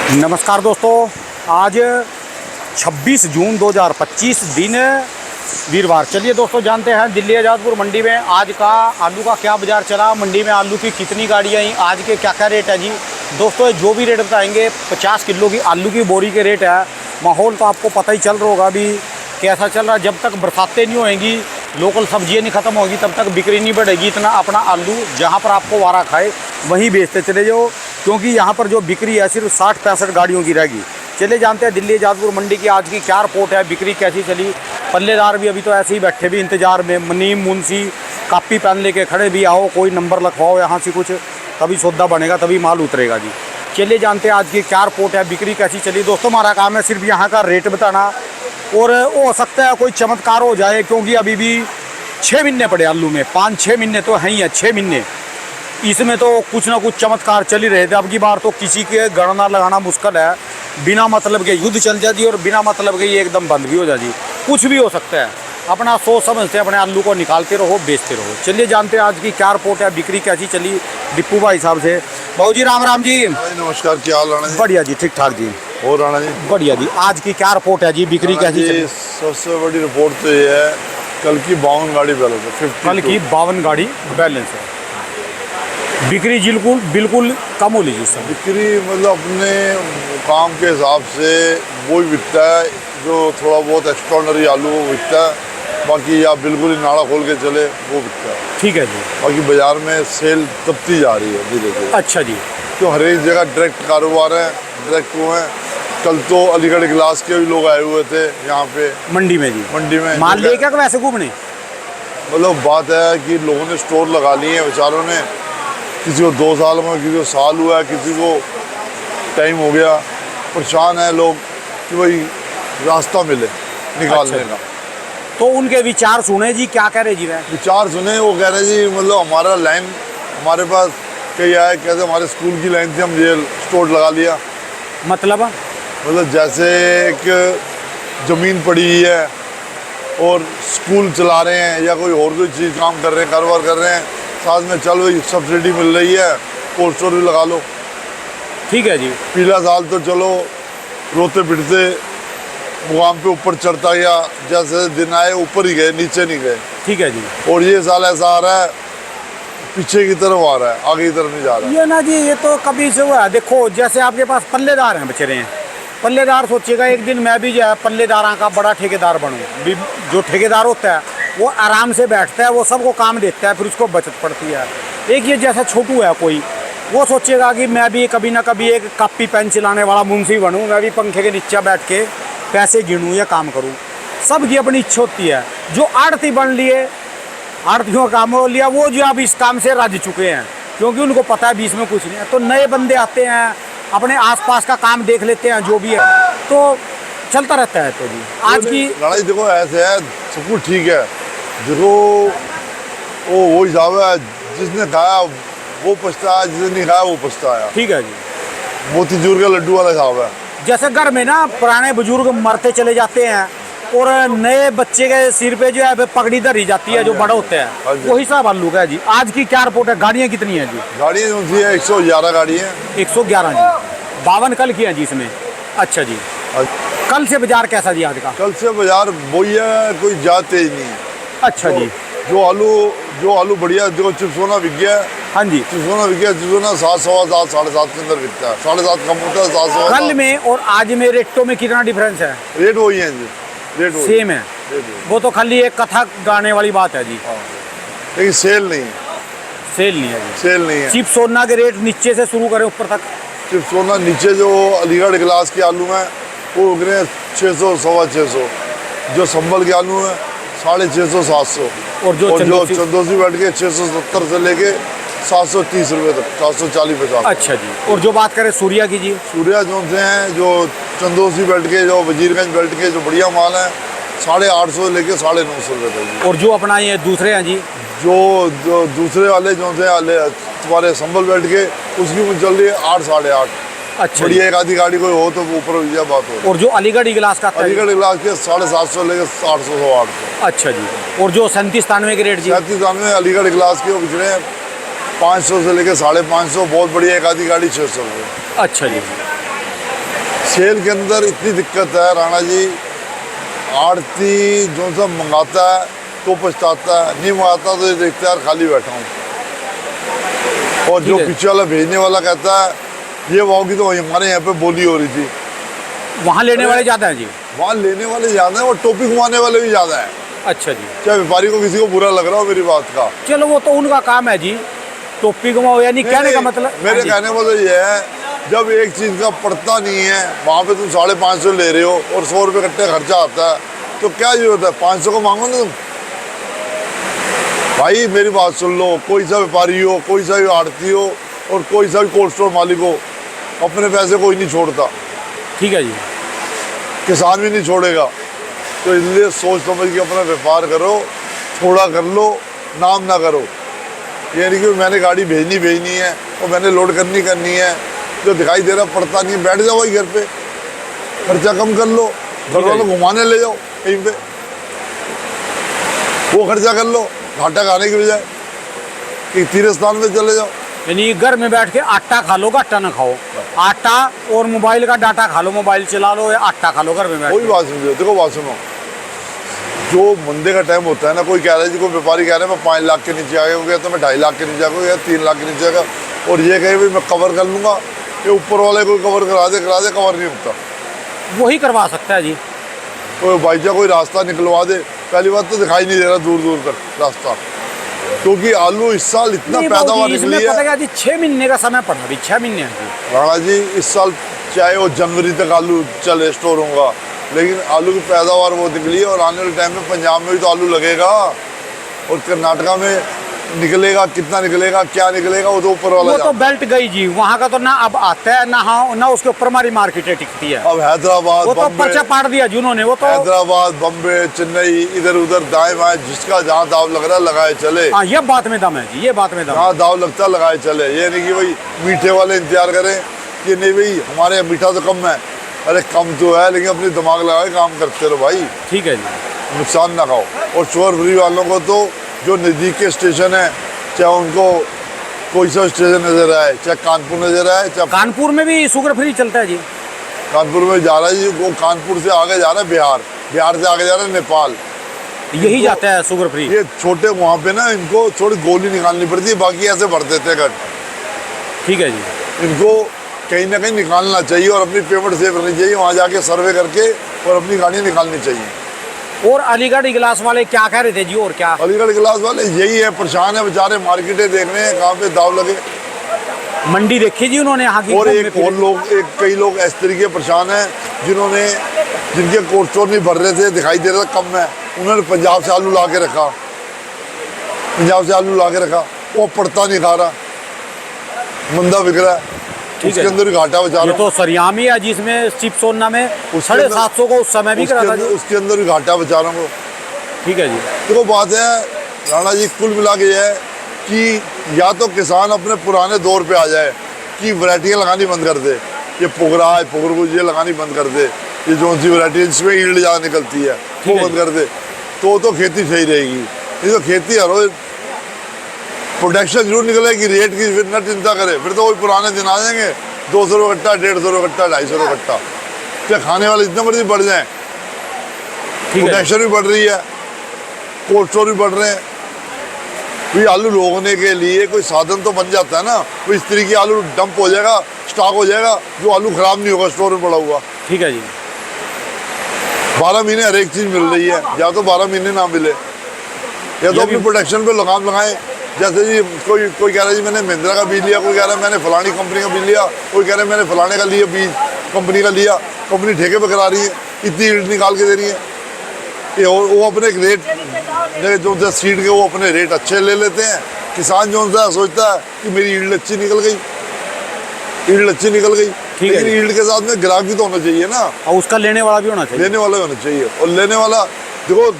नमस्कार दोस्तों, आज 26 जून 2025 दिन वीरवार। चलिए दोस्तों, जानते हैं दिल्ली आज़ादपुर मंडी में आज का आलू का क्या बाज़ार चला, मंडी में आलू की कितनी गाड़ियाँ आई, आज के क्या क्या रेट है जी। दोस्तों जो भी रेट बताएंगे 50 किलो की आलू की बोरी के रेट है। माहौल तो आपको पता ही चल रहा होगा अभी कैसा चल रहा है। जब तक बरसातें नहीं होएंगी, लोकल सब्जियाँ नहीं ख़त्म होगी, तब तक बिक्री नहीं बढ़ेगी। इतना अपना आलू जहाँ पर आपको वारा खाए वहीं बेचते चले जाओ, क्योंकि यहाँ पर जो बिक्री है सिर्फ 60-65 गाड़ियों की रहेगी। चले जानते हैं दिल्ली आज़ादपुर मंडी की आज की क्या रिपोर्ट है, बिक्री कैसी चली। पल्लेदार भी अभी तो ऐसे ही बैठे भी इंतजार में, मुनीम मुंशी कापी पेन लेके खड़े भी, आओ कोई नंबर लिखवाओ यहाँ से कुछ, तभी सौदा बनेगा, तभी माल उतरेगा जी। चलिए जानते हैं आज की क्या रिपोर्ट है, बिक्री कैसी चली। दोस्तों हमारा काम है सिर्फ यहाँ का रेट बताना, और हो सकता है कोई चमत्कार हो जाए, क्योंकि अभी भी 6 महीने पड़े आलू में, 5-6 महीने तो हैं ही है, 6 महीने इसमें तो कुछ ना कुछ चमत्कार चल ही रहे थे। अब की बार तो किसी के गणना लगाना मुश्किल है, बिना मतलब के युद्ध चल जाती और बिना मतलब के ये एकदम बंद भी हो जाती, कुछ भी हो सकता है। अपना सोच समझ से अपने आलू को निकालते रहो, बेचते रहो। चलिए जानते हैं आज की क्या रिपोर्ट है, बिक्री कैसी चली डिप्पू भाई साहब से। बाबू जी राम राम जी। नमस्कार, क्या हाल राणा जी? बढ़िया जी, ठीक ठाक जी। और राणा जी बढ़िया जी। आज की क्या रिपोर्ट है जी, बिक्री कैसी चली? सबसे बड़ी रिपोर्ट तो ये है, कल की 52 गाड़ी बैलेंस है, कल की 52 गाड़ी बैलेंस है। बिक्री बिल्कुल कम हो लीजिए सर। बिक्री मतलब अपने काम के हिसाब से वो ही बिकता है, जो थोड़ा बहुत एक्स्ट्रॉर्डनरी आलू वो बिकता है, बाकी आप बिल्कुल ही नाड़ा खोल के चले वो बिकता है। ठीक है जी। बाकी बाजार में सेल तपती जा रही है धीरे धीरे। अच्छा जी। तो हर एक जगह डायरेक्ट कारोबार है, डायरेक्ट वो है। कल तो अलीगढ़ ग्लास के भी लोग आए हुए थे यहाँ पे मंडी में जी, मंडी में माल लेकर वैसे घूमने। मतलब बात है कि लोगों ने स्टोर लगा लिए हैं बेचारों ने, किसी को 2 साल में, किसी को साल हुआ है, किसी को टाइम हो गया। परेशान है लोग कि भाई रास्ता मिले निकालने का। तो उनके विचार सुने जी, क्या कह रहे जी? वह विचार सुने, वो कह रहे जी मतलब हमारा लाइन हमारे पास कई आए, कहते हमारे स्कूल की लाइन थी, हम ये स्टोर लगा लिया। मतलब जैसे एक ज़मीन पड़ी हुई है और स्कूल चला रहे हैं या कोई और कोई चीज़ काम कर रहे हैं, कारोबार कर रहे हैं, साथ में चल वही सब्सिडी मिल रही है, कोल्ड स्टोर भी लगा लो। ठीक है जी। पिछला साल तो चलो रोते पिटते मुकाम पे ऊपर चढ़ता गया, जैसे दिन आए ऊपर ही गए, नीचे नहीं गए। ठीक है जी। और ये साल ऐसा आ रहा है पीछे की तरफ आ रहा है, आगे की तरफ नहीं जा रहा है। ये ना जी, ये तो कभी से हुआ है। देखो जैसे आपके पास पल्लेदार हैं बेचारे हैं, पल्लेदार सोचिएगा एक दिन मैं भी जो है पल्लेदार का बड़ा ठेकेदार बनूँ। जो ठेकेदार होता है वो आराम से बैठता है, वो सबको काम देता है, फिर उसको बचत पड़ती है। एक ये जैसा छोटू है कोई, वो सोचेगा कि मैं भी कभी ना कभी एक कापी पेन चलाने वाला मुंशी बनूँ, मैं भी पंखे के नीचे बैठ के पैसे गिनूँ या काम करूँ। सबकी अपनी इच्छा होती है। जो आड़ती बन लिए, आड़तियों का काम हो लिया, वो जो अब इस काम से रज चुके हैं, क्योंकि उनको पता है बीच में कुछ नहीं है। तो नए बंदे आते हैं, अपने आसपास का काम देख लेते हैं, जो भी है तो चलता रहता है। तो जी आज की लड़ाई देखो ऐसे है, सब कुछ ठीक है, देखो वो हिसाब है, जिसने खाया वो पछताया, जिसने नहीं खाया वो पछताया। ठीक है जी। मोतीचूर का लड्डू वाला हिसाब है। जैसे घर में ना पुराने बुजुर्ग मरते चले जाते हैं और नए बच्चे के सिर पे जो है पगड़ी धरी जाती है, जो बड़ा होता है, वही हिसाब आलू का है जी। आज की क्या रिपोर्ट है, गाड़ियाँ कितनी हैं जी? गाड़ियाँ जो सी है 111 गाड़ी है। 111 जी। 52 कल की हैं जी इसमें। अच्छा जी। कल से बाजार कैसा जी आज का? कल से बाजार वही है, कोई ज़्यादा तेज नहीं है। अच्छा जी। जो आलू बढ़िया, जो चिप्सोना बिक गया। हाँ जी। चिप्सोना बिक गया, चिप्सोना 7, सवा 7, 7.5 के अंदर बिकता है। 7.5 कम होता है, 7, सवा 7। कल में और आज में रेटों में कितना डिफरेंस है? रेट वही है जी, रेट वही सेम है। वो तो खाली एक कथा गाने वाली बात है जी। लेकिन सेल नहीं है। सेल नहीं है जी। सेल नहीं है। चिप सोना के रेट नीचे से शुरू करें ऊपर तक? चिप्सोना नीचे जो अलीगढ़ ग्लास के आलू हैं वो उग रहे हैं 600, सवा 600। जो संभल के आलू हैं 650, 700। और जो चंदोसी बैठ के 670 से लेके 730 रुपये तक, 740, 50। अच्छा जी। और जो बात करें सूर्या की जी? सूर्या जो से हैं, जो चंदोसी बेल्ट के, जो वजीरगंज बेल्ट के जो बढ़िया माल है, 850 से लेके 950 रुपये तक। और जो अपना ये दूसरे हैं जी? जो दूसरे वाले जो से तुम्हारे संभल बेल्ट के, उसकी मुझे चल रही है 8, 8.5। अच्छा। बढ़िया एक आधी गाड़ी कोई हो तो ऊपर यह बात हो। और जो अलीगढ़ ग्लास का? अलीगढ़ ग्लास के 750 लेके 800, 800। अच्छा जी। और जो 37-93 के रेट जी? 37-93 अलीगढ़ ग्लास के वो बिक रहे हैं 500 से लेके 550। बहुत बढ़िया एक आधी गाड़ी 600 रुपये। अच्छा जी। सेल के अंदर इतनी दिक्कत है राणा जी, आड़ती जो सा मंगाता है तो पछताता है, नहीं मंगाता तो ये देखता है यार खाली बैठा हूँ। और जो ठीक है। पीछे वाला भेजने वाला कहता है ये भाव की तो हमारे यहाँ पे बोली हो रही थी। वहाँ लेने वाले ज़्यादा हैं जी। वहाँ लेने वाले ज़्यादा हैं और टोपी घुमाने वाले भी ज़्यादा हैं। अच्छा जी, चाहे व्यापारी को किसी को बुरा लग रहा हो मेरी बात का, चलो वो तो उनका काम है जी, टोपी घुमाओ, यानी कहने का मतलब मेरे हाँ जी। कहने का मतलब ये है, जब एक चीज़ का पड़ता नहीं है वहाँ पे तुम 550 ले रहे हो और 100 रुपये कट्टे खर्चा आता है, तो क्या जरूरत है 500 को मांगो ना तुम। भाई मेरी बात सुन लो, कोई सा व्यापारी हो, कोई सा भी आड़ती हो और कोई सा भी कोल्ड स्टोर मालिक हो, अपने पैसे कोई नहीं छोड़ता, ठीक है जी। किसान भी नहीं छोड़ेगा। तो इसलिए सोच समझ के अपना व्यापार करो, थोड़ा कर लो, नाम ना करो। ये नहीं कि मैंने गाड़ी भेजनी है और मैंने लोड करनी है, जो दिखाई दे रहा पड़ता नहीं, बैठ जाओ भाई घर पे, खर्चा कम कर लो, घर वालों घुमाने ले जाओ कहीं पे, वो खर्चा कर लो घाटा खाने की बजाय, कि तीर्थ स्थान में चले जाओ। यानी घर में बैठ के आटा खा लो, आटा ना खाओ, आटा और मोबाइल का डाटा खा लो, मोबाइल चला लो या आटा खा लो घर में बैठ कोई के। बात समझो, देखो बात सुनो, जो मंदे का टाइम होता है ना, कोई कह रहा है जी, कोई व्यापारी कह रहा है मैं 5 लाख के नीचे आ गया, कोई कहता है मैं 2.5 लाख के नीचे आ गया या 3 लाख के नीचे आ गया, और ये कहे भाई मैं कवर कर लूँगा, ये ऊपर वाले कोई कवर करा दे कवर नहीं होता। वही करवा सकता है जी। तो भाईजा कोई रास्ता निकलवा दे, पहली बात तो दिखाई नहीं दे रहा दूर दूर तक रास्ता, क्योंकि आलू इस साल इतना नहीं पैदावार बाबूजी, इसमें निकली पता है क्या जी, 6 महीने का समय पड़ा, अभी 6 महीने हैं जी। राणा जी। इस साल चाहे वो जनवरी तक आलू चले स्टोर होगा, लेकिन आलू की पैदावार वो निकली है, और आने वाले टाइम में पंजाब में भी तो आलू लगेगा और कर्नाटका में निकलेगा, कितना निकलेगा क्या निकलेगा वो तो ऊपर वाला वो तो जानता बेल्ट गई जी, वहाँ का तो ना अब आता है ना, हाँ ना उसके ऊपर हमारी मार्केटें टिकती है। है। अब हैदराबाद वो तो बम्बे, पर्चा पाड़ दिया जी उन्होंने, वो तो हैदराबाद बम्बे चेन्नई इधर उधर दाएं बाएं, जिसका जहाँ दाव लग रहा है लगाए चले, हाँ ये बात में दम है जी, ये बात में दम है। जहाँ दाव लगता है लगाए चले। ये नहीं कि भाई मीठे वाले इंतजार करें कि नहीं भाई हमारे यहाँ मीठा तो कम है, अरे कम तो है लेकिन अपनी दिमाग लगा के काम करते रहो भाई, ठीक है जी। नुकसान ना खाओ। और शुगर फ्री वालों को तो जो नज़दीक के स्टेशन है, चाहे उनको कोई सा स्टेशन नज़र आए, चाहे कानपुर नज़र आए, चाहे कानपुर में भी शुगर फ्री चलता है जी। कानपुर में जा रहा है जी, वो कानपुर से आगे जा रहा है बिहार, बिहार से आगे जा रहा है नेपाल, यही जाता है शुगर फ्री। ये छोटे वहाँ पे ना इनको थोड़ी गोली निकालनी पड़ती है, बाकी ऐसे भर देते हैं गट। ठीक है जी। इनको कहीं ना कहीं निकालना चाहिए और अपनी पेमेंट सेव करनी चाहिए, वहाँ जाके सर्वे करके और अपनी गाड़ियाँ निकालनी चाहिए। और अलीगढ़ इगलास वाले क्या कह रहे थे जी, और क्या? अलीगढ़ क्लास वाले यही है, परेशान है बेचारे, मार्केटें देख रहे हैं कहाँ पे दाव लगे। मंडी देखी जी उन्होंने यहाँ की। और घूमने एक फिरे। और लोग, एक कई लोग इस तरीके परेशान हैं जिन्होंने, जिनके कोल्ड स्टोर नहीं भर रहे थे, दिखाई दे रहा था कम है, उन्होंने पंजाब से आलू ला के रखा, पंजाब से आलू ला के रखा, वो पड़ता नहीं खा रहा, मंदा बिक रहा है, ठीक उसके है। अंदर भी घाटा बचा ये रहा तो सरियामी है जिसमें चिपसोना में उसके 750 को उस समय भी करा था जी। उसके अंदर भी घाटा बचा रहा हूँ। ठीक है जी। तो बात है राणा जी, कुल मिला के ये है कि या तो किसान अपने पुराने दौर पे आ जाए कि वैरायटियाँ लगानी बंद कर दे, ये पुगरा है पुगरबुज ये लगानी बंद कर दे, ये जो सी वैरायटी है जिसमें ईल्ड ज़्यादा निकलती है वो है बंद कर दे, तो खेती सही रहेगी। ये तो खेती हर रोज प्रोडक्शन जरूर निकलेगी, रेट की फिर न चिंता करे, फिर तो वही पुराने दिन आ जाएंगे, 200 रुपये कट्टा, 150 रुपये कट्टा, 250 रुपये कट्टा, क्या खाने वाले जितने मर्जी बढ़ जाएँ, ठीक है। प्रोडक्शन भी बढ़ रही है, कोल्ड स्टोर भी बढ़ रहे हैं, कोई आलू लोगने के लिए कोई साधन तो बन जाता है ना, कोई इस तरीके आलू डंप हो जाएगा, स्टॉक हो जाएगा, जो आलू खराब नहीं होगा स्टोर में पड़ा हुआ। ठीक है जी। 12 महीने हर एक चीज़ मिल रही है, या तो 12 महीने ना मिले, या तो अपनी प्रोडक्शन पे लगाम लगाएं। जैसे जी कोई कह रहा है जी मैंने महिंद्रा का बीज लिया, कोई कह रहा है मैंने फलानी कंपनी का बीज लिया, कोई कह रहा है मैंने फलाने का लिया बीज, कंपनी का लिया, कंपनी ठेके पे करा रही है, इतनी ईल्ड निकाल के दे रही है, ये वो अपने एक रेट जो सीड के वो अपने रेट अच्छे ले लेते हैं। किसान जो सा सोचता है कि मेरी ईल्ड अच्छी निकल गई, ईल्ड अच्छी निकल गई, लेकिन ईल्ड के साथ में ग्राहक भी तो होना चाहिए ना, और उसका लेने वाला भी होना चाहिए। लेने वाला भी होना चाहिए, और लेने वाला देखो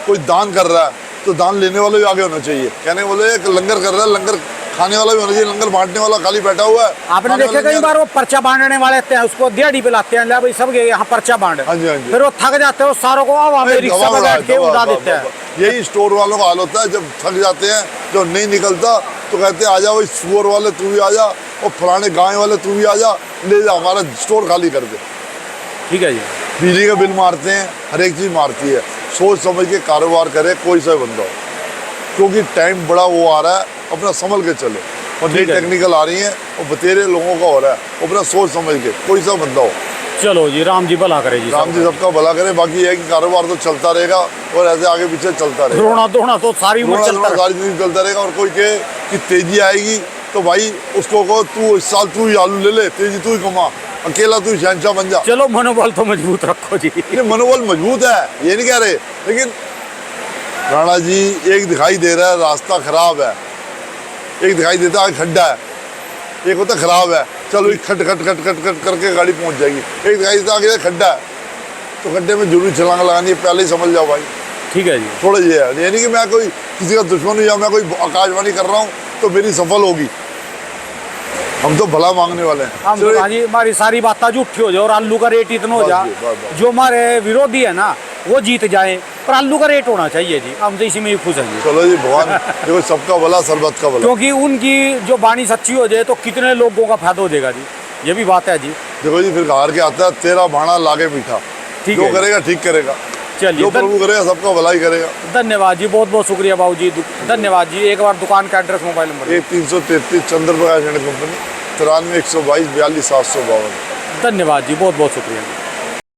कोई दान कर रहा है तो दान लेने वाला भी आगे होना चाहिए। कहने वाले एक लंगर कर रहा है, लंगर खाने वाला भी होना चाहिए, लंगर बांटने वाला खाली बैठा हुआ है। आपने देखे कई बार वो पर्चा बांटने वाले आते हैं, उसको दिहाड़ी पे लाते हैं, ले भाई सब यहाँ पर्चा बांट, हाँ जी, हाँ जी। फिर वो थक जाते हैं, वो सारों को हमें रिक्शा में बैठ के उड़ा देते हैं। यही स्टोर वालों का हाल होता है, जब थक जाते हैं, जब नहीं निकलता तो कहते हैं आ जाओ सुअर वाले तू भी आ जा, और फलाने गाय वाले तू भी आ जा, ले जा हमारा स्टोर खाली कर दे। ठीक है जी। बिजली का बिल मारते हैं, हर एक चीज़ मारती है। सोच समझ के कारोबार करे कोई सा बंदा हो, क्योंकि टाइम बड़ा वो आ रहा है, अपना संभल के चले। और नई ठीक है। टेक्निकल आ रही है और बतेरे लोगों का हो रहा है, अपना सोच समझ के कोई सा बंदा हो। चलो जी, राम जी भला करे जी। राम जी सबका भला करे। बाकी ये है कि कारोबार तो चलता रहेगा और ऐसे आगे पीछे चलता रहेगा। रोना धोना तो सारी उम्र रोना चलता धोना रहे। सारी जिंदगी चलता रहेगा। और कोई कहे कि तेजी आएगी तो भाई उसको कहो तू इस साल तू ही आलू ले ले, तेजी तू ही कमा, अकेला तू ही शहंशाह बन जा। चलो मनोबल तो मजबूत रखो जी। ये मनोबल मजबूत है, ये नहीं कह रहे, लेकिन राणा जी एक दिखाई दे रहा है रास्ता खराब है, एक दिखाई देता है खड्डा है, एक होता खराब है, चलो एक खट खट खट खट खट करके गाड़ी पहुंच जाएगी। एक दिखाई देता है खड्डा है, तो खड्डे में जरूरी छलांग लगानी है, पहले ही समझ जाओ भाई। ठीक है जी। थोड़ा ये है, ये नहीं कि मैं कोई किसी का दुश्मन हूँ या मैं कोई आकाशवाणी कर रहा हूँ तो मेरी सफल होगी। हम तो भला मांगने वाले हैं। हम तो हाँ जी, हमारी सारी बातें झूठी हो जाए और आलू का रेट इतना हो बस जाए जी, बस, बस। जो हमारे विरोधी है ना वो जीत जाए, पर आलू का रेट होना चाहिए जी। हम तो इसी में ही खुश हैं जी। चलो जी, भगवान देखो सबका भला सरबत का भला। क्योंकि उनकी जो बाणी सच्ची हो जाए तो कितने लोगों का फायदा हो जाएगा जी, ये भी बात है जी। देखो जी, फिर हार के आता है तेरा भाणा लागे मीठा। ठीक जो है। करेगा ठीक करेगा, चलिए जो प्रभु करेगा सबका भला ही करेगा। धन्यवाद जी, बहुत बहुत शुक्रिया बाबू जी। धन्यवाद जी। एक बार दुकान का एड्रेस, मोबाइल नंबर। ये 333 चंद्र प्रकाश एंड कंपनी, 93 122 42 752। धन्यवाद जी, बहुत बहुत शुक्रिया।